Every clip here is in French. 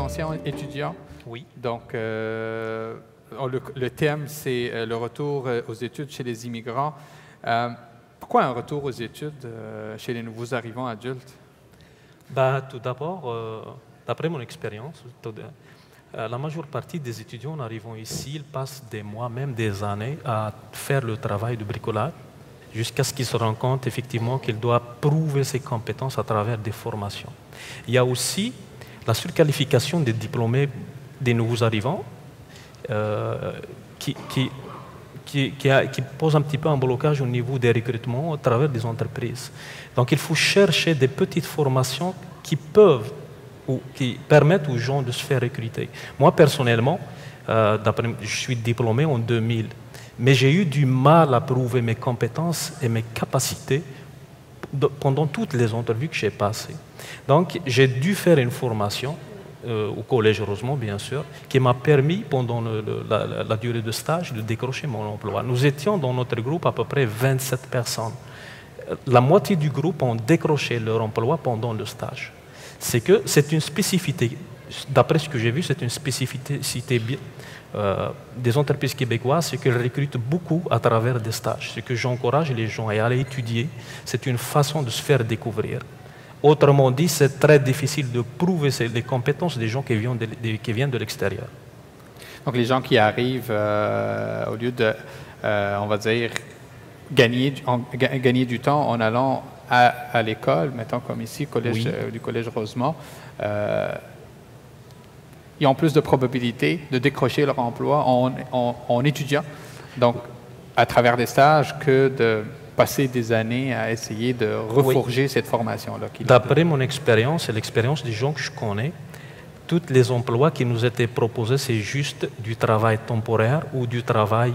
ancien étudiant. Oui. Donc, le thème, c'est le retour aux études chez les immigrants. Pourquoi un retour aux études chez les nouveaux arrivants adultes? Tout d'abord, d'après mon expérience, la majeure partie des étudiants en arrivant ici, ils passent des mois, même des années, à faire le travail de bricolage, jusqu'à ce qu'ils se rendent compte effectivement qu'ils doivent prouver ses compétences à travers des formations. Il y a aussi la surqualification des diplômés des nouveaux arrivants qui pose un petit peu un blocage au niveau des recrutements à travers des entreprises. Donc il faut chercher des petites formations qui peuvent ou qui permettent aux gens de se faire recruter. Moi personnellement, je suis diplômé en 2000. Mais j'ai eu du mal à prouver mes compétences et mes capacités pendant toutes les entrevues que j'ai passées. Donc, j'ai dû faire une formation au Collège Rosemont, bien sûr, qui m'a permis, pendant la durée de stage, de décrocher mon emploi. Nous étions dans notre groupe à peu près 27 personnes. La moitié du groupe ont décroché leur emploi pendant le stage. C'est une spécificité, d'après ce que j'ai vu, c'est une spécificité des entreprises québécoises, c'est qu'elles recrutent beaucoup à travers des stages. Ce que j'encourage les gens à aller étudier, c'est une façon de se faire découvrir. Autrement dit, c'est très difficile de prouver les compétences des gens qui viennent de l'extérieur. Donc, les gens qui arrivent, au lieu de, on va dire, gagner du temps en allant à l'école, mettons comme ici, du Collège Rosemont, ils ont plus de probabilité de décrocher leur emploi en étudiant, donc à travers des stages, que de passer des années à essayer de reforger cette formation-là. D'après mon expérience et l'expérience des gens que je connais, tous les emplois qui nous étaient proposés, c'est juste du travail temporaire ou du travail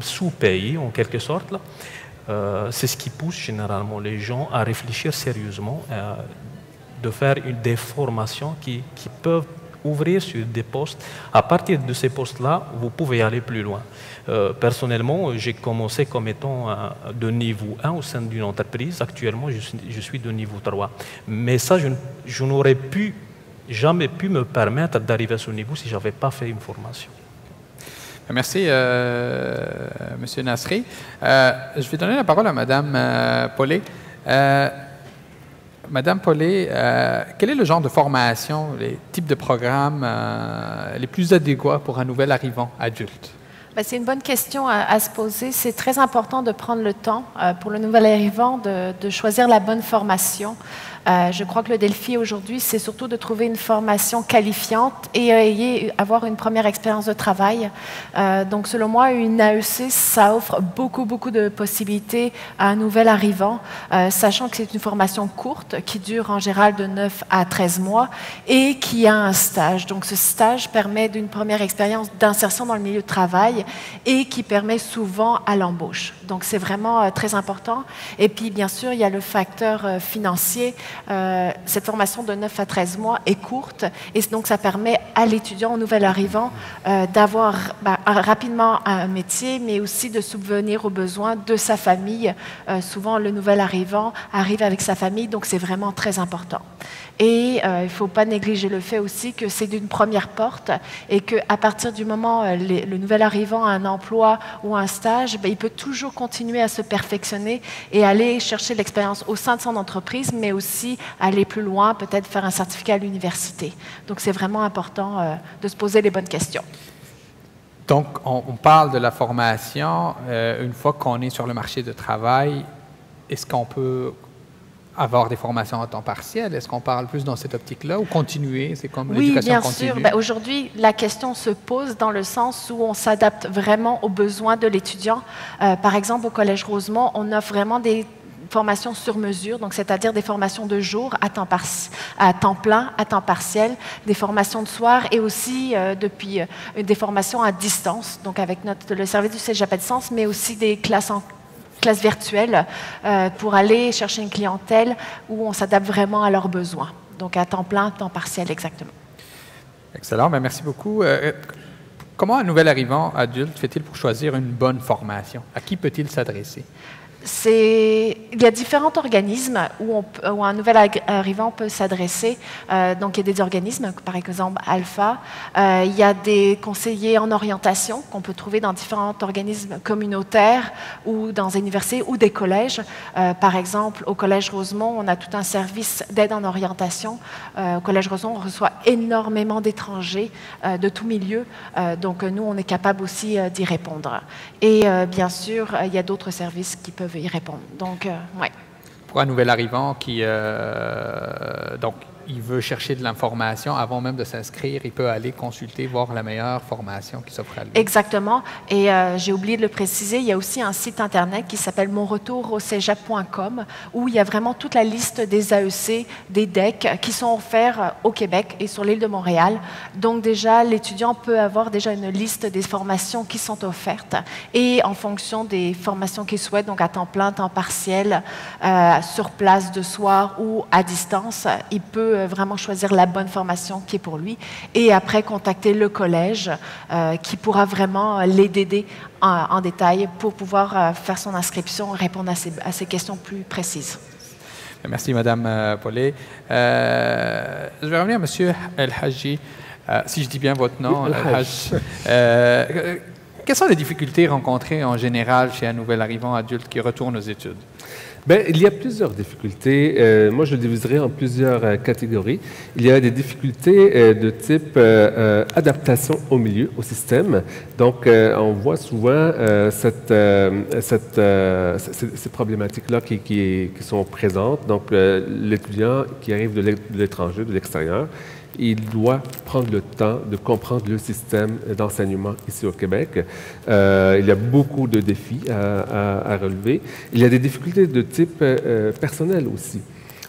sous-payé, en quelque sorte. C'est ce qui pousse généralement les gens à réfléchir sérieusement, de faire des formations qui peuvent ouvrir sur des postes. À partir de ces postes-là, vous pouvez aller plus loin. Personnellement, j'ai commencé comme étant de niveau 1 au sein d'une entreprise. Actuellement, je suis de niveau 3. Mais ça, je n'aurais jamais pu me permettre d'arriver à ce niveau si je n'avais pas fait une formation. Merci, M. Nasri. Je vais donner la parole à Mme Paulet. Madame Paulet, quel est le genre de formation, les types de programmes les plus adéquats pour un nouvel arrivant adulte? C'est une bonne question à se poser. C'est très important de prendre le temps pour le nouvel arrivant de choisir la bonne formation. Je crois que le défi aujourd'hui, c'est surtout de trouver une formation qualifiante et avoir une première expérience de travail. Donc, selon moi, une AEC, ça offre beaucoup de possibilités à un nouvel arrivant, sachant que c'est une formation courte qui dure en général de 9 à 13 mois et qui a un stage. Donc, ce stage permet d'une première expérience d'insertion dans le milieu de travail et qui permet souvent à l'embauche. Donc, c'est vraiment très important. Et puis, bien sûr, il y a le facteur financier. Cette formation de 9 à 13 mois est courte et donc ça permet à l'étudiant, au nouvel arrivant, d'avoir rapidement un métier, mais aussi de subvenir aux besoins de sa famille. Souvent, le nouvel arrivant arrive avec sa famille, donc c'est vraiment très important. Et il ne faut pas négliger le fait aussi que c'est d'une première porte et qu'à partir du moment où le nouvel arrivant a un emploi ou un stage, il peut toujours continuer à se perfectionner et aller chercher l'expérience au sein de son entreprise, mais aussi aller plus loin, peut-être faire un certificat à l'université. Donc, c'est vraiment important de se poser les bonnes questions. Donc, on parle de la formation. Une fois qu'on est sur le marché de travail, est-ce qu'on peut avoir des formations à temps partiel? Est-ce qu'on parle plus dans cette optique-là ou continuer? C'est comme l'éducation continue? Oui, bien sûr. Aujourd'hui, la question se pose dans le sens où on s'adapte vraiment aux besoins de l'étudiant. Par exemple, au Collège Rosemont, on offre vraiment des formations sur mesure, donc c'est-à-dire des formations de jour à temps plein, à temps partiel, des formations de soir et aussi depuis des formations à distance, donc avec le service du Cégep à distance, mais aussi des classes virtuelles pour aller chercher une clientèle où on s'adapte vraiment à leurs besoins. Donc à temps plein, temps partiel, exactement. Excellent, bien, merci beaucoup. Comment un nouvel arrivant adulte fait-il pour choisir une bonne formation? À qui peut-il s'adresser? Il y a différents organismes où un nouvel arrivant peut s'adresser. Donc, il y a des organismes, par exemple Alpha. Il y a des conseillers en orientation qu'on peut trouver dans différents organismes communautaires ou dans des universités ou des collèges. Par exemple, au Collège Rosemont, on a tout un service d'aide en orientation. Au Collège Rosemont, on reçoit énormément d'étrangers de tout milieu. Donc, nous, on est capable aussi d'y répondre. Et bien sûr, il y a d'autres services qui peuvent y répondre. Donc, ouais. Pour un nouvel arrivant qui donc, il veut chercher de l'information avant même de s'inscrire, il peut aller consulter, voir la meilleure formation qui s'offre à lui. Exactement. Et j'ai oublié de le préciser, il y a aussi un site Internet qui s'appelle monretouroCégep.com où il y a vraiment toute la liste des AEC, des DEC qui sont offerts au Québec et sur l'île de Montréal. Donc déjà, l'étudiant peut avoir déjà une liste des formations qui sont offertes et en fonction des formations qu'il souhaite, donc à temps plein, temps partiel, sur place de soir ou à distance, il peut vraiment choisir la bonne formation qui est pour lui et après contacter le collège qui pourra vraiment l'aider en détail pour pouvoir faire son inscription, répondre à ces questions plus précises. Merci, Madame Paulet. Je vais revenir à Monsieur El-Hadji. Si je dis bien votre nom, El-Hadji. Quelles sont les difficultés rencontrées en général chez un nouvel arrivant adulte qui retourne aux études? Bien, il y a plusieurs difficultés. Moi, je le diviserai en plusieurs catégories. Il y a des difficultés de type adaptation au milieu, au système. Donc, on voit souvent ces problématiques-là qui sont présentes. Donc, l'étudiant qui arrive de l'étranger, de l'extérieur, il doit prendre le temps de comprendre le système d'enseignement ici au Québec. Il y a beaucoup de défis à relever. Il y a des difficultés de type personnel aussi.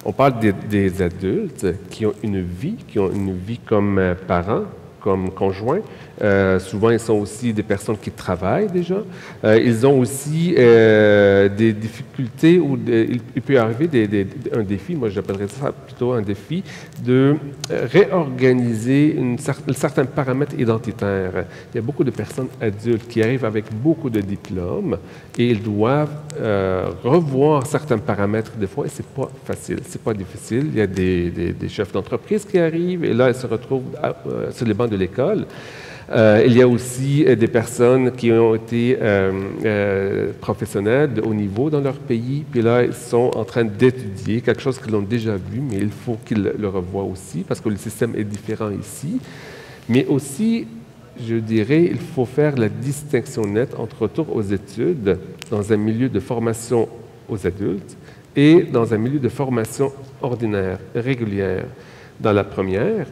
On parle des adultes qui ont une vie comme parents, comme conjoints. Souvent, ils sont aussi des personnes qui travaillent déjà. Ils ont aussi des difficultés où il peut arriver un défi, moi j'appellerais ça plutôt un défi, de réorganiser certains paramètres identitaires. Il y a beaucoup de personnes adultes qui arrivent avec beaucoup de diplômes et ils doivent revoir certains paramètres des fois et c'est pas facile, c'est pas difficile. Il y a des chefs d'entreprise qui arrivent et là ils se retrouvent sur les bancs de l'école. Il y a aussi des personnes qui ont été professionnelles de haut niveau dans leur pays, puis là, ils sont en train d'étudier quelque chose qu'ils ont déjà vu, mais il faut qu'ils le revoient aussi, parce que le système est différent ici. Mais aussi, je dirais, il faut faire la distinction nette entre retour aux études dans un milieu de formation aux adultes et dans un milieu de formation ordinaire, régulière. Dans la première,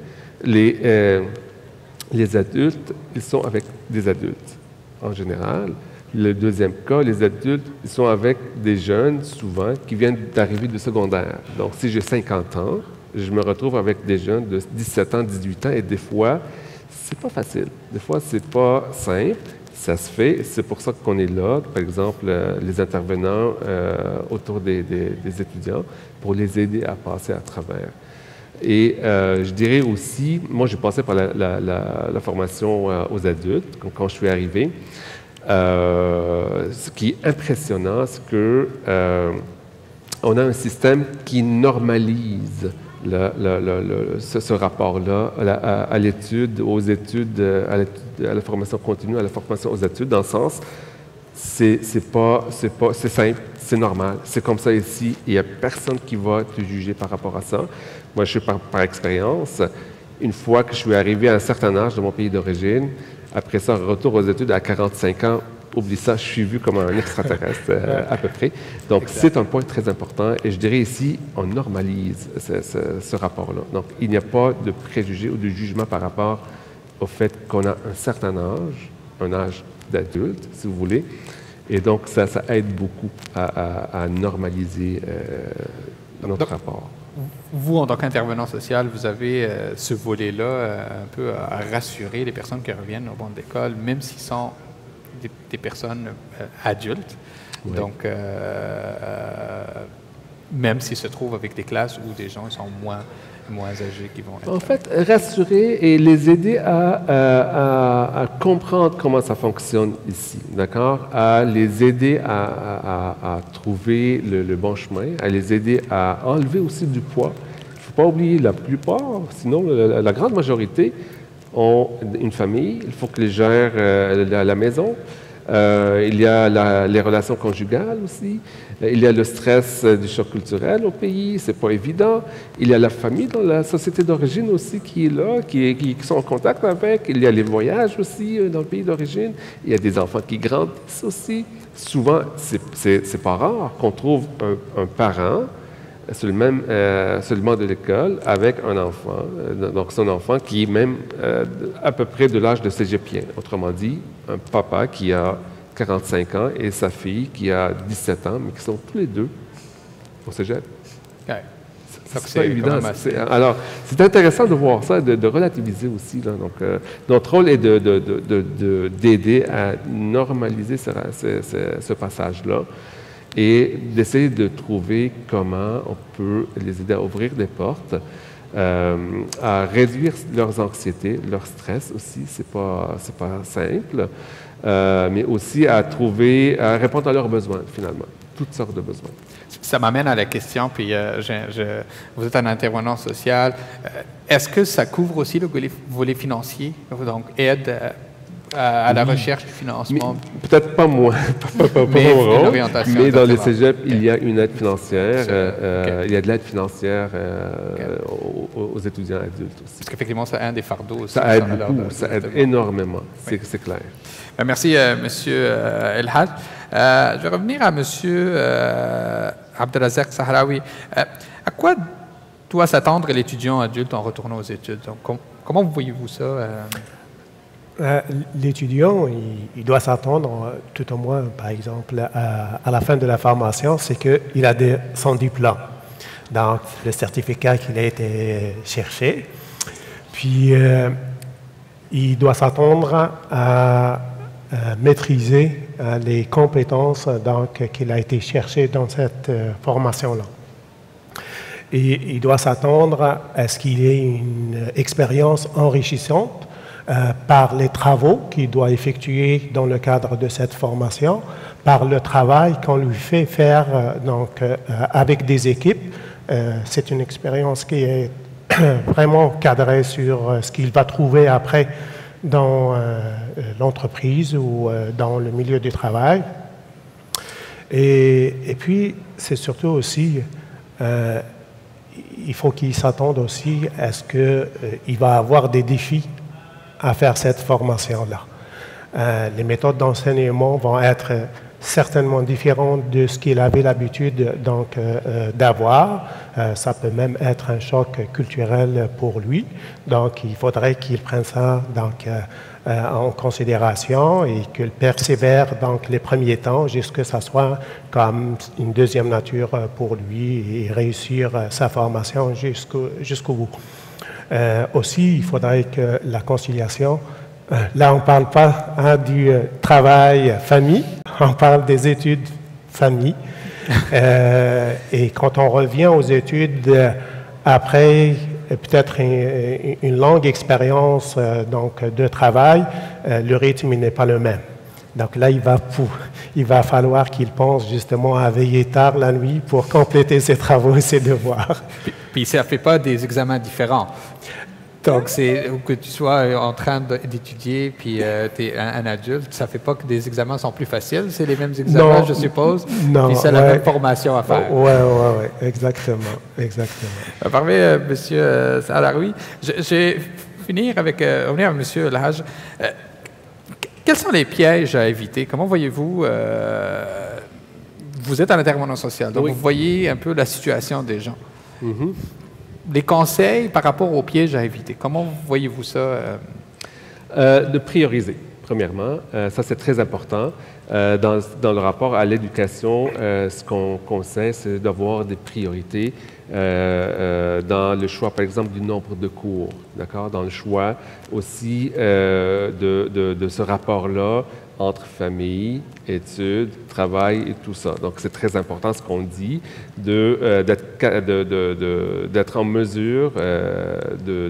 les adultes, ils sont avec des adultes, en général. Le deuxième cas, les adultes, ils sont avec des jeunes, souvent, qui viennent d'arriver du secondaire. Donc, si j'ai 50 ans, je me retrouve avec des jeunes de 17 ans, 18 ans, et des fois, c'est pas facile. Des fois, c'est pas simple. Ça se fait. C'est pour ça qu'on est là, par exemple, les intervenants autour des étudiants, pour les aider à passer à travers. Et je dirais aussi, moi j'ai passé par la formation aux adultes quand je suis arrivé. Ce qui est impressionnant, c'est que on a un système qui normalise ce rapport-là à l'étude, aux études, à la formation continue, à la formation aux études, dans le sens, c'est simple, c'est normal, c'est comme ça ici, il n'y a personne qui va te juger par rapport à ça. Moi, je suis par expérience, une fois que je suis arrivé à un certain âge de mon pays d'origine, après ça, retour aux études à 45 ans, oublie ça, je suis vu comme un extraterrestre à peu près. Donc, c'est un point très important et je dirais ici, on normalise ce rapport-là. Donc, il n'y a pas de préjugés ou de jugement par rapport au fait qu'on a un certain âge, un âge d'adulte, si vous voulez. Et donc, ça aide beaucoup à normaliser notre rapport. Vous, en tant qu'intervenant social, vous avez ce volet-là un peu à rassurer les personnes qui reviennent au banc d'école, même s'ils sont des personnes adultes. Oui. Donc, même s'ils se trouvent avec des classes où des gens sont moins moins âgés qui vont être... En fait, rassurer et les aider à comprendre comment ça fonctionne ici, d'accord? À les aider à trouver le bon chemin, à les aider à enlever aussi du poids. Il ne faut pas oublier, la plupart, sinon la grande majorité, ont une famille. Il faut qu'ils gèrent la maison. Il y a les relations conjugales aussi. Il y a le stress du choc culturel au pays, c'est pas évident. Il y a la famille dans la société d'origine aussi qui est là, qui sont en contact avec. Il y a les voyages aussi dans le pays d'origine. Il y a des enfants qui grandissent aussi. Souvent, c'est pas rare qu'on trouve un parent sur le même banc de l'école avec un enfant. Donc, c'est un enfant qui est même à peu près de l'âge de cégepien. Autrement dit, un papa qui a 45 ans et sa fille qui a 17 ans, mais qui sont tous les deux au cégep. Okay. C'est pas évident. Alors, c'est intéressant de voir ça, de relativiser aussi. Là. Donc, notre rôle est d'aider à normaliser ce passage-là et d'essayer de trouver comment on peut les aider à ouvrir des portes, à réduire leurs anxiétés, leur stress aussi, c'est pas simple, mais aussi à répondre à leurs besoins, finalement, toutes sortes de besoins. Ça m'amène à la question, puis vous êtes un intervenant social. Est-ce que ça couvre aussi le volet financier, donc aide à la recherche du financement? Peut-être pas moi, mais dans les cégeps, il y a une aide financière, il y a de l'aide financière aux étudiants adultes aussi. Parce qu'effectivement, c'est un des fardeaux aussi. Ça aide beaucoup, ça aide énormément, c'est clair. Merci, M. El Hadj. Je vais revenir à M. Abdelrazak Sahraoui. À quoi doit s'attendre l'étudiant adulte en retournant aux études? Donc, comment voyez-vous ça? L'étudiant, il doit s'attendre, tout au moins, par exemple, à la fin de la formation, c'est qu'il a son diplôme, donc le certificat qu'il a été cherché. Puis, il doit s'attendre à maîtriser les compétences qu'il a été cherché dans cette formation-là. Et il doit s'attendre à ce qu'il ait une expérience enrichissante par les travaux qu'il doit effectuer dans le cadre de cette formation, par le travail qu'on lui fait faire avec des équipes. C'est une expérience qui est vraiment cadrée sur ce qu'il va trouver après dans l'entreprise ou dans le milieu du travail. Et puis, c'est surtout aussi, il faut qu'il s'attende aussi à ce qu'il va avoir des défis à faire cette formation-là. Les méthodes d'enseignement vont être certainement différentes de ce qu'il avait l'habitude d'avoir. Ça peut même être un choc culturel pour lui. Donc, il faudrait qu'il prenne ça en considération et qu'il persévère les premiers temps jusqu'à ce que ça soit comme une deuxième nature pour lui et réussir sa formation jusqu'au bout. Aussi, il faudrait que la conciliation, là on ne parle pas du travail-famille, on parle des études-famille. Et quand on revient aux études, après peut-être une longue expérience de travail, le rythme n'est pas le même. Donc là, il va falloir qu'il pense justement à veiller tard la nuit pour compléter ses travaux et ses devoirs. Puis ça ne fait pas des examens différents. Donc, que tu sois en train d'étudier, puis tu es un adulte, ça ne fait pas que des examens sont plus faciles, c'est les mêmes examens, non, je suppose, non, puis c'est la même formation à faire. Oui, exactement. Parfait, M. Sahraoui. Je vais revenir à M. El Hadj. Quels sont les pièges à éviter? Comment voyez-vous, vous êtes en intervention sociale, donc oui, vous voyez un peu la situation des gens. Mm-hmm. Des conseils par rapport aux pièges à éviter. Comment voyez-vous ça? De prioriser, premièrement. Ça, c'est très important. Dans le rapport à l'éducation, ce qu'on conseille, c'est d'avoir des priorités dans le choix, par exemple, du nombre de cours, d'accord? Dans le choix aussi de ce rapport-là entre famille, études, travail et tout ça. Donc, c'est très important ce qu'on dit, d'être en mesure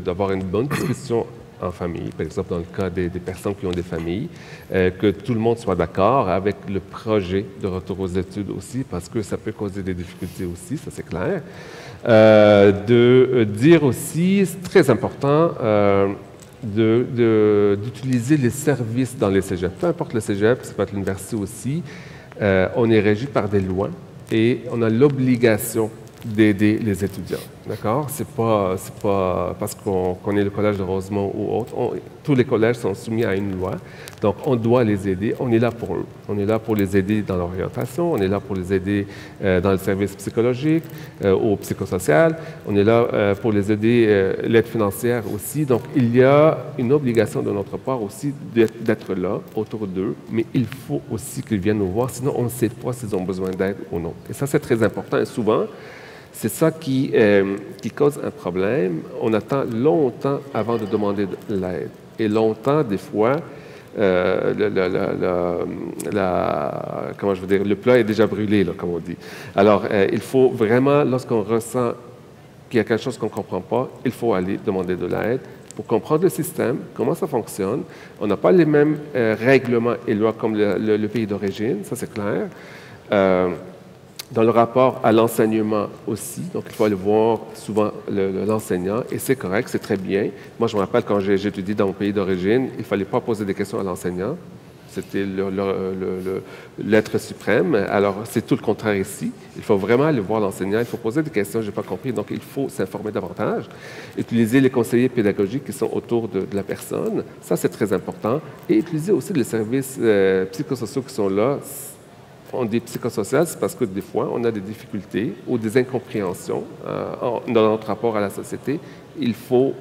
d'avoir une bonne discussion en famille, par exemple dans le cas des personnes qui ont des familles, que tout le monde soit d'accord avec le projet de retour aux études aussi, parce que ça peut causer des difficultés aussi, ça c'est clair. De dire aussi, c'est très important, d'utiliser les services dans les cégeps. Peu importe le cégep, ça peut être l'université aussi, on est régi par des lois et on a l'obligation d'aider les étudiants. D'accord? C'est pas parce qu'on est le collège de Rosemont ou autre. Tous les collèges sont soumis à une loi. Donc, on doit les aider. On est là pour eux. On est là pour les aider dans l'orientation. On est là pour les aider dans le service psychologique, ou psychosocial. On est là pour les aider, l'aide financière aussi. Donc, il y a une obligation de notre part aussi d'être là, autour d'eux. Mais il faut aussi qu'ils viennent nous voir. Sinon, on ne sait pas s'ils ont besoin d'aide ou non. Et ça, c'est très important. Et souvent, c'est ça qui cause un problème. On attend longtemps avant de demander de l'aide. Et longtemps, des fois, comment je veux dire, le plat est déjà brûlé, là, comme on dit. Alors, il faut vraiment, lorsqu'on ressent qu'il y a quelque chose qu'on ne comprend pas, il faut aller demander de l'aide pour comprendre le système, comment ça fonctionne. On n'a pas les mêmes règlements et lois comme le pays d'origine, ça c'est clair. Dans le rapport à l'enseignement aussi, donc il faut aller voir souvent l'enseignant, et c'est correct, c'est très bien. Moi, je me rappelle quand j'étudiais dans mon pays d'origine, il ne fallait pas poser des questions à l'enseignant. C'était l'être suprême. Alors, c'est tout le contraire ici. Il faut vraiment aller voir l'enseignant, il faut poser des questions, je n'ai pas compris, donc il faut s'informer davantage. Utiliser les conseillers pédagogiques qui sont autour de la personne, ça c'est très important. Et utiliser aussi les services psychosociaux qui sont là. On dit psychosocial, c'est parce que des fois, on a des difficultés ou des incompréhensions dans notre rapport à la société. Il faut,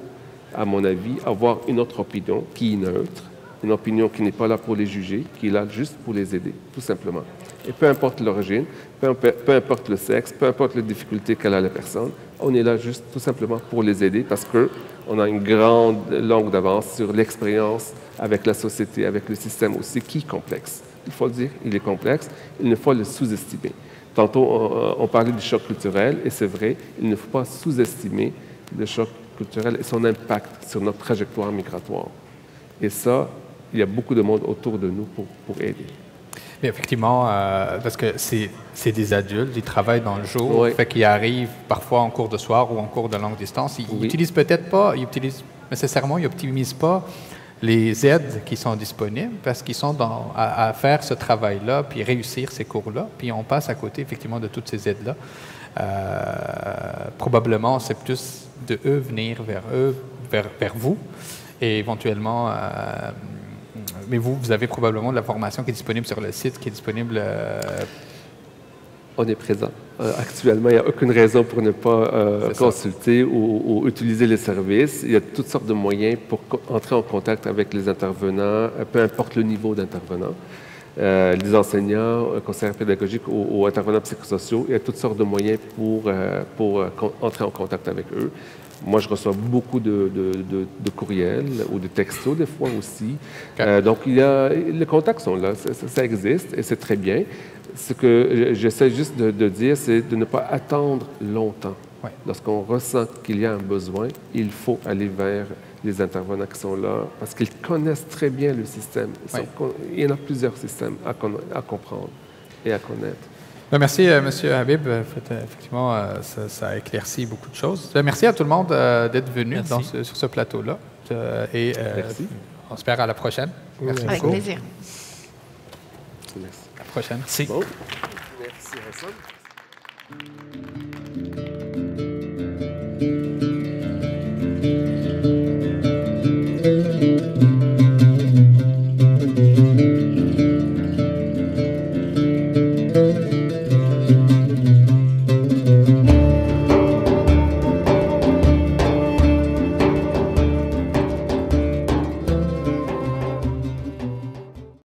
à mon avis, avoir une autre opinion qui est neutre, une opinion qui n'est pas là pour les juger, qui est là juste pour les aider, tout simplement. Et peu importe l'origine, peu importe le sexe, peu importe les difficultés qu'a la personne, on est là juste tout simplement pour les aider parce qu'on a une grande longue d'avance sur l'expérience avec la société, avec le système aussi, qui est complexe. Il faut le dire, il est complexe, il ne faut le sous-estimer. Tantôt, on parlait du choc culturel, et c'est vrai, il ne faut pas sous-estimer le choc culturel et son impact sur notre trajectoire migratoire. Et ça, il y a beaucoup de monde autour de nous pour aider. Mais effectivement, parce que c'est des adultes, ils travaillent dans le jour, Oui. fait qu'ils arrivent parfois en cours de soir ou en cours de longue distance. Ils n'utilisent peut-être pas, ils utilisent nécessairement, ils n'optimisent pas les aides qui sont disponibles parce qu'ils sont à faire ce travail-là, puis réussir ces cours-là, puis on passe à côté effectivement de toutes ces aides-là. Probablement, c'est plus de eux venir vers vous, et éventuellement, mais vous avez probablement de la formation qui est disponible sur le site, qui est disponible... On est présent. Actuellement, il n'y a aucune raison pour ne pas consulter ou utiliser les services. Il y a toutes sortes de moyens pour entrer en contact avec les intervenants, peu importe le niveau d'intervenant. Les enseignants, conseillers pédagogiques ou intervenants psychosociaux, il y a toutes sortes de moyens pour entrer en contact avec eux. Moi, je reçois beaucoup de courriels ou de textos des fois aussi. Donc, les contacts sont là, ça existe et c'est très bien. Ce que j'essaie juste de dire, c'est de ne pas attendre longtemps. Ouais. Lorsqu'on ressent qu'il y a un besoin, il faut aller vers les intervenants qui sont là parce qu'ils connaissent très bien le système. Il y en a plusieurs systèmes à comprendre et à connaître. Merci, M. Habib. Effectivement, ça a éclairci beaucoup de choses. Merci à tout le monde d'être venu sur ce plateau-là. Et Merci. on espère à la prochaine. Merci Avec beaucoup. plaisir. Merci. À la prochaine. Merci. Bon. Merci, Hassan.